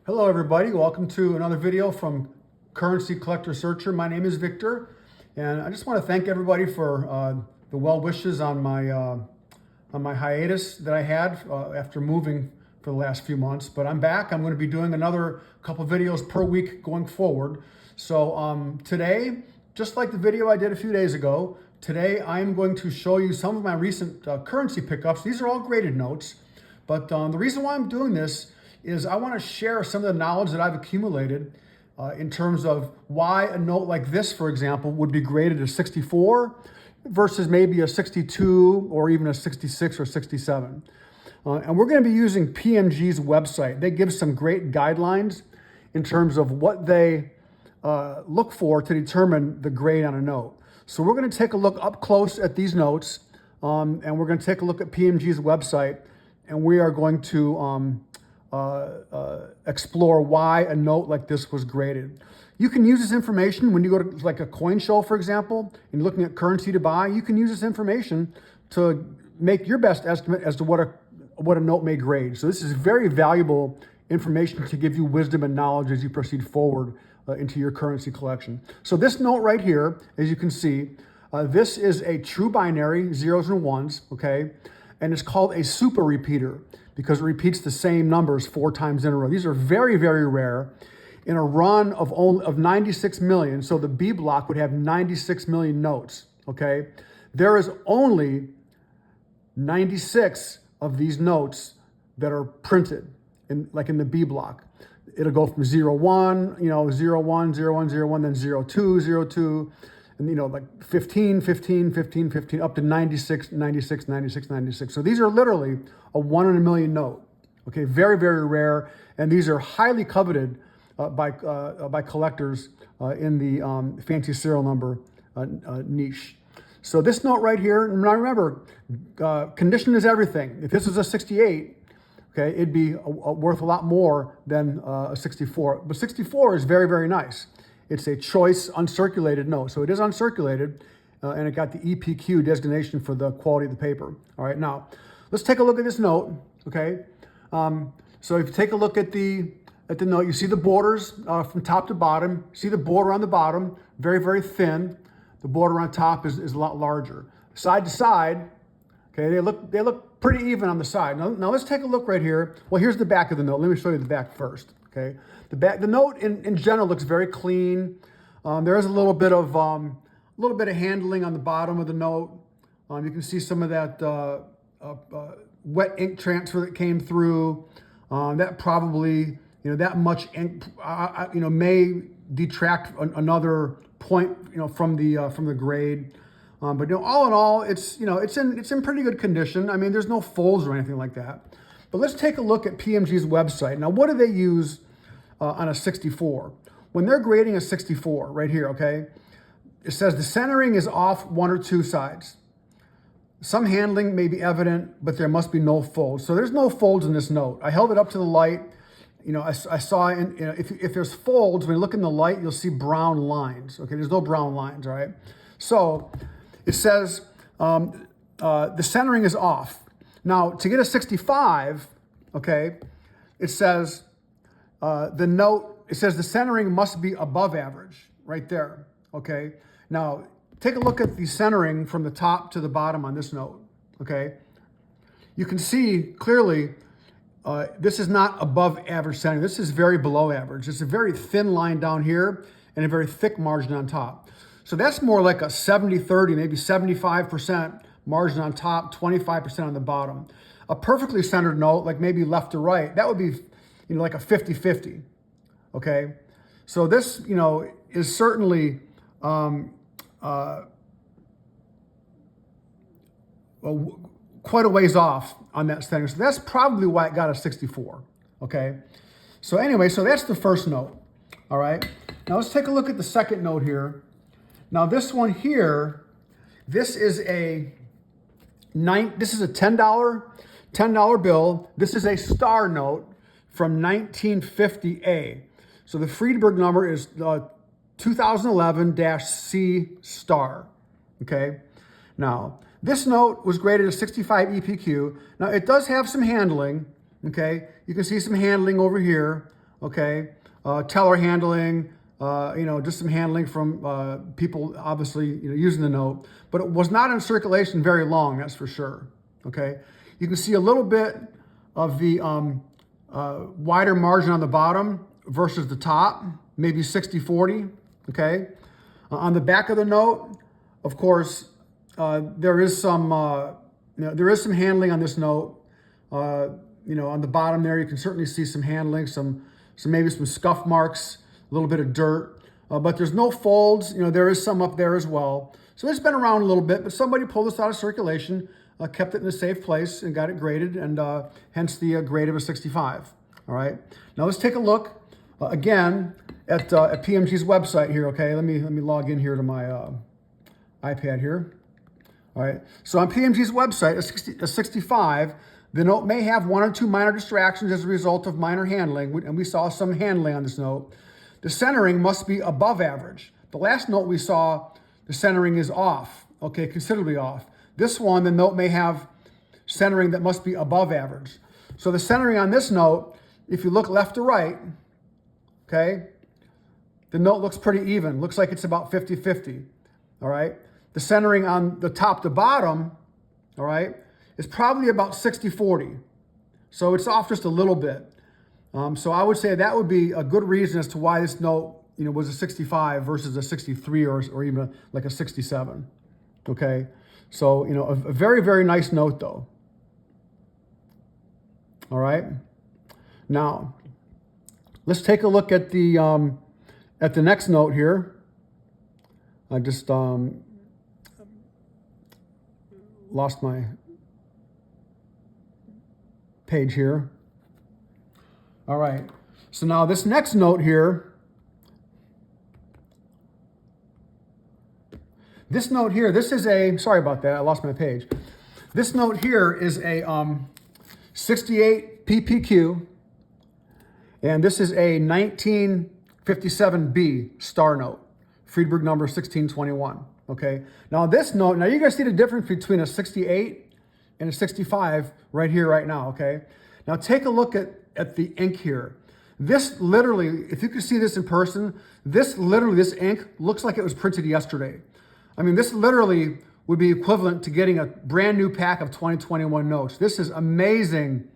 Hello everybody, welcome to another video from Currency Collector Searcher. My name is Victor, and I just want to thank everybody for the well wishes on my hiatus that I had after moving for the last few months. But I'm back. I'm going to be doing another couple videos per week going forward. So today, just like the video I did a few days ago, today I'm going to show you some of my recent currency pickups. These are all graded notes, but the reason why I'm doing this is I want to share some of the knowledge that I've accumulated in terms of why a note like this, for example, would be graded a 64 versus maybe a 62 or even a 66 or 67. And we're going to be using PMG's website. They give some great guidelines in terms of what they look for to determine the grade on a note. So we're going to take a look up close at these notes, and we're going to take a look at PMG's website, and we are going to explore why a note like this was graded. You can use this information when you go to like a coin show, for example, and you're looking at currency to buy. You can use this information to make your best estimate as to what a note may grade. So this is very valuable information to give you wisdom and knowledge as you proceed forward into your currency collection. So this note right here, as you can see, this is a true binary, zeros and ones, okay? And it's called a super repeater because it repeats the same numbers 4 times in a row. These are very, very rare. In a run of 96 million, so the B block would have 96 million notes, okay? There is only 96 of these notes that are printed, like in the B block. It'll go from 0, 1, 0, 1, 0, 1, 0, 1, then 0, 2, 0, 2, and like 15, 15, 15, 15, up to 96, 96, 96, 96. So these are literally a 1 in a million note. Okay, very, very rare, and these are highly coveted by collectors in the fancy serial number niche. So this note right here, now remember, condition is everything. If this was a 68, okay, it'd be worth a lot more than a 64. But 64 is very, very nice. It's a choice uncirculated note. So it is uncirculated, and it got the EPQ designation for the quality of the paper. All right, now let's take a look at this note, okay? So if you take a look at the note, you see the borders from top to bottom. See the border on the bottom, very, very thin. The border on top is a lot larger. Side to side, okay, they look pretty even on the side. Now let's take a look right here. Well, here's the back of the note. Let me show you the back first, okay? The note in general looks very clean. There is a little bit of handling on the bottom of the note. You can see some of that wet ink transfer that came through. That probably, that much ink, may detract another point, from the grade. But all in all, it's in pretty good condition. I mean, there's no folds or anything like that. But let's take a look at PMG's website. Now, what do they use on a 64? When they're grading a 64, right here, okay, it says the centering is off 1 or 2 sides. Some handling may be evident, but there must be no folds. So there's no folds in this note. I held it up to the light. I saw if there's folds, when you look in the light, you'll see brown lines. Okay, there's no brown lines, all right? So it says the centering is off. Now, to get a 65, okay, it says it says the centering must be above average, right there, okay? Now, take a look at the centering from the top to the bottom on this note, okay? You can see clearly this is not above average centering. This is very below average. It's a very thin line down here and a very thick margin on top. So that's more like a 70-30, maybe 75% margin on top, 25% on the bottom. A perfectly centered note, like maybe left to right, that would be like a 50-50, okay? So this, is certainly quite a ways off on that standard. So that's probably why it got a 64, okay? So anyway, so that's the first note, all right? Now let's take a look at the second note here. Now this one here, this is a $10 bill. This is a star note from 1950A. So the Friedberg number is 2011-C star, okay? Now, this note was graded a 65 EPQ. Now, it does have some handling, okay? You can see some handling over here okay? Teller handling, just some handling from people obviously using the note, but it was not in circulation very long, that's for sure, okay? You can see a little bit of the wider margin on the bottom versus the top, maybe 60-40, okay? On the back of the note, of course, there is some handling on this note. On the bottom there, you can certainly see some handling, maybe some scuff marks, a little bit of dirt, but there's no folds. There is some up there as well. So it's been around a little bit, but somebody pulled this out of circulation, kept it in a safe place, and got it graded, and hence the grade of a 65. All right. Now let's take a look again at PMG's website here. Okay. Let me log in here to my iPad here. All right. So on PMG's website, a 65. The note may have one or two minor distractions as a result of minor handling, and we saw some handling on this note. The centering must be above average. The last note we saw, the centering is off, okay, considerably off. This one, the note may have centering that must be above average. So the centering on this note, if you look left to right, okay, the note looks pretty even. Looks like it's about 50-50, all right? The centering on the top to bottom, all right, is probably about 60-40. So it's off just a little bit. So I would say that would be a good reason as to why this note, was a 65 versus a 63 or even like a 67. Okay. So, a very, very nice note though. All right. Now, let's take a look at the next note here. I just lost my page here. All right. So now this next note here, this is a, sorry about that, I lost my page. This note here is a 68 PPQ, and this is a 1957B star note, Friedberg number 1621, okay? Now this note, now you guys see the difference between a 68 and a 65 right here, right now, okay? Now take a look at the ink here. This literally, if you could see this in person, this ink looks like it was printed yesterday. I mean, this literally would be equivalent to getting a brand new pack of 2021 notes. This is amazing,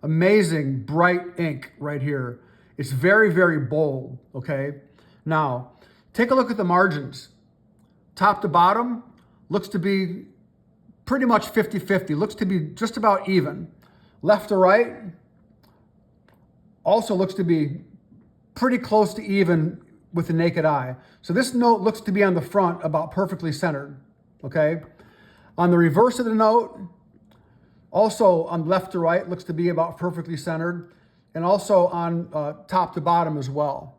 amazing bright ink right here. It's very, very bold, okay? Now, take a look at the margins. Top to bottom looks to be pretty much 50-50, looks to be just about even. Left to right also looks to be pretty close to even with the naked eye. So this note looks to be on the front about perfectly centered, okay? On the reverse of the note, also on left to right, looks to be about perfectly centered, and also on top to bottom as well,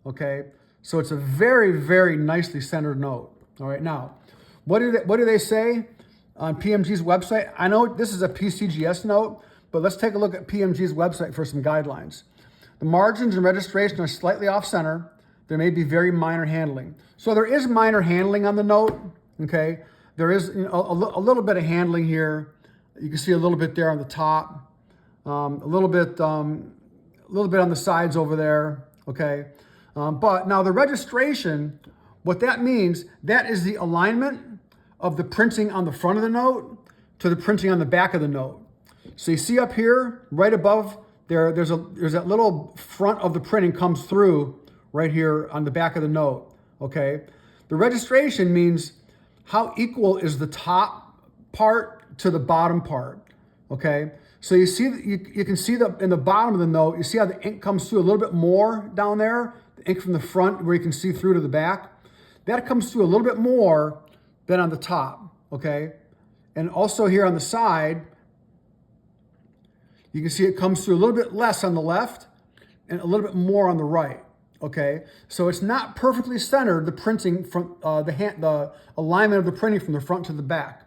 okay? So it's a very, very nicely centered note. All right, now, what do they say on PMG's website? I know this is a PCGS note, but let's take a look at PMG's website for some guidelines. The margins and registration are slightly off center. There may be very minor handling. So there is minor handling on the note, okay? There is a little bit of handling here. You can see a little bit there on the top, a little bit on the sides over there, okay? But now the registration, what that means, that is the alignment of the printing on the front of the note to the printing on the back of the note. So you see up here, right above there, there's that little front of the printing comes through right here on the back of the note, okay? The registration means how equal is the top part to the bottom part, okay? So you see, you can see in the bottom of the note, you see how the ink comes through a little bit more down there, the ink from the front where you can see through to the back. That comes through a little bit more than on the top, okay? And also here on the side, you can see it comes through a little bit less on the left and a little bit more on the right, okay? So it's not perfectly centered, the printing from the alignment of the printing from the front to the back.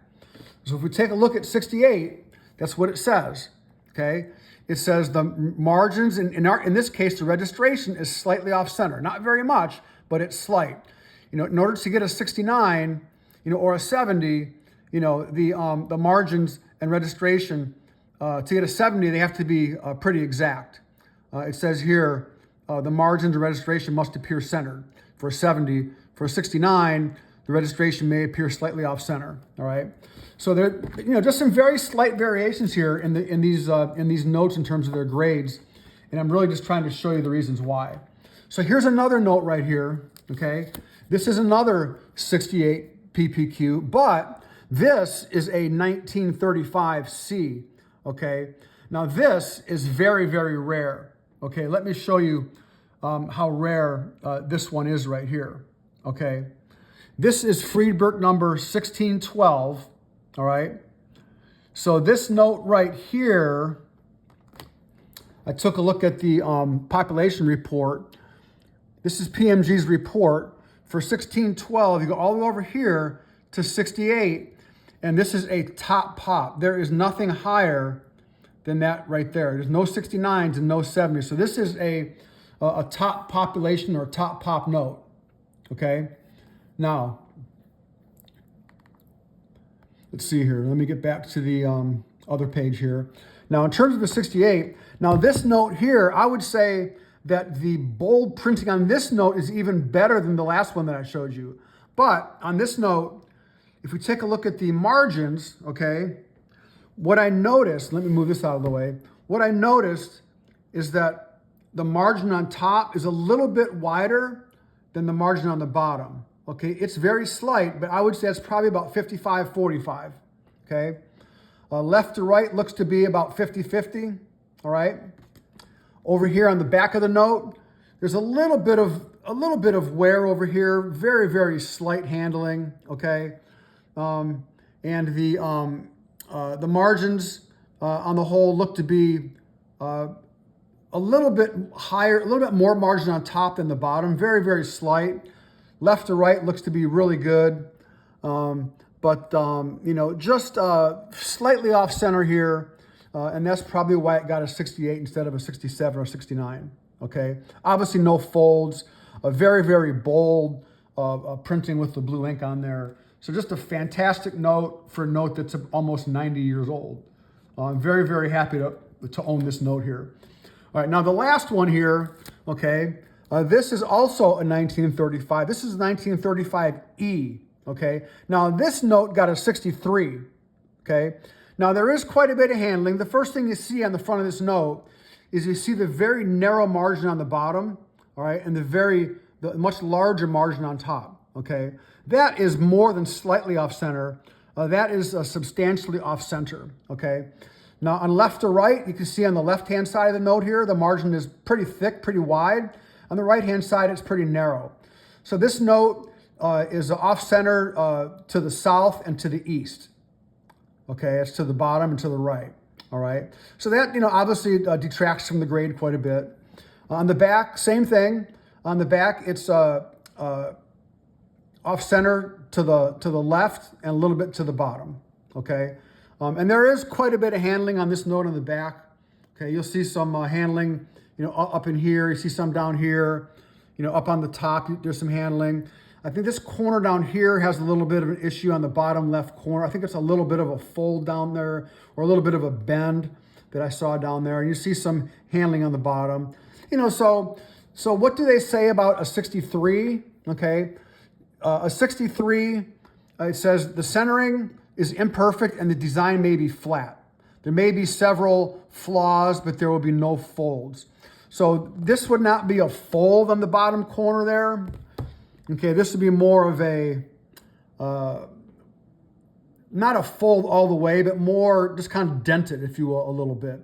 So if we take a look at 68, that's what it says, okay? It says the margins, in this case, the registration is slightly off center. Not very much, but it's slight. In order to get a 69, or a 70, the margins and registration, to get a 70, they have to be pretty exact. It says here, the margins of registration must appear centered. For a 70, for a 69, the registration may appear slightly off center. All right. So there, just some very slight variations here in these notes in terms of their grades, and I'm really just trying to show you the reasons why. So here's another note right here. Okay, this is another 68 PPQ, but this is a 1935C. Okay, now this is very, very rare. Okay, let me show you how rare this one is right here. Okay, this is Friedberg number 1612. All right, so this note right here, I took a look at the population report. This is PMG's report for 1612. You go all the way over here to 68, and this is a top pop. There is nothing higher than that right there. There's no 69s and no 70s. So this is a top population or top pop note. Okay, now let's see here. Let me get back to the other page here. Now, in terms of the 68, now this note here, I would say that the bold printing on this note is even better than the last one that I showed you. But on this note, if we take a look at the margins, okay, what I noticed, let me move this out of the way. What I noticed is that the margin on top is a little bit wider than the margin on the bottom. Okay, it's very slight, but I would say it's probably about 55-45, okay? Left to right looks to be about 50-50, all right? Over here on the back of the note, there's a little bit of wear over here, very, very slight handling, okay? And the margins on the whole look to be a little bit higher, a little bit more margin on top than the bottom, very, very slight. Left to right looks to be really good, but just slightly off center here, and that's probably why it got a 68 instead of a 67 or 69, okay? Obviously no folds, a very, very bold printing with the blue ink on there. So just a fantastic note for a note that's almost 90 years old. I'm very, very happy to own this note here. All right, now the last one here, okay, this is also a 1935. This is 1935E, okay? Now this note got a 63, okay? Now there is quite a bit of handling. The first thing you see on the front of this note is you see the very narrow margin on the bottom, all right, and the much larger margin on top, okay? That is more than slightly off center. That is substantially off center, okay? Now on left to right, you can see on the left-hand side of the note here, the margin is pretty thick, pretty wide. On the right-hand side, it's pretty narrow. So this note is off-center to the south and to the east. Okay, it's to the bottom and to the right. All right. So that, obviously detracts from the grade quite a bit. On the back, same thing. On the back, it's off-center to the left and a little bit to the bottom. Okay. And there is quite a bit of handling on this note on the back. Okay, you'll see some handling. Up in here, you see some down here, up on the top, there's some handling. I think this corner down here has a little bit of an issue on the bottom left corner. I think it's a little bit of a fold down there or a little bit of a bend that I saw down there. And you see some handling on the bottom. So what do they say about a 63? Okay, a 63, it says the centering is imperfect and the design may be flat. There may be several flaws, but there will be no folds. So this would not be a fold on the bottom corner there. Okay, this would be more of a, not a fold all the way, but more just kind of dented, if you will, a little bit.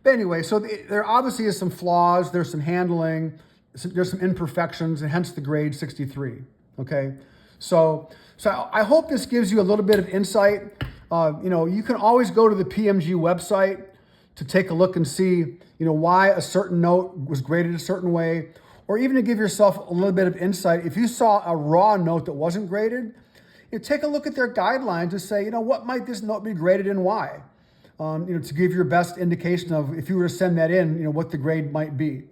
But anyway, so there obviously is some flaws, there's some handling, there's some imperfections, and hence the grade 63, okay? So I hope this gives you a little bit of insight. You can always go to the PMG website to take a look and see, why a certain note was graded a certain way, or even to give yourself a little bit of insight. If you saw a raw note that wasn't graded, take a look at their guidelines and say, what might this note be graded and why? To give your best indication of, if you were to send that in, what the grade might be.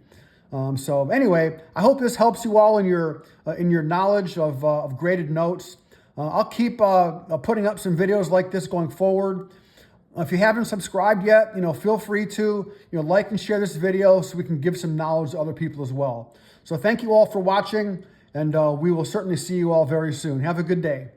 So anyway, I hope this helps you all in your knowledge of graded notes. I'll keep putting up some videos like this going forward. If you haven't subscribed yet, feel free to, like and share this video so we can give some knowledge to other people as well. So thank you all for watching, and we will certainly see you all very soon. Have a good day.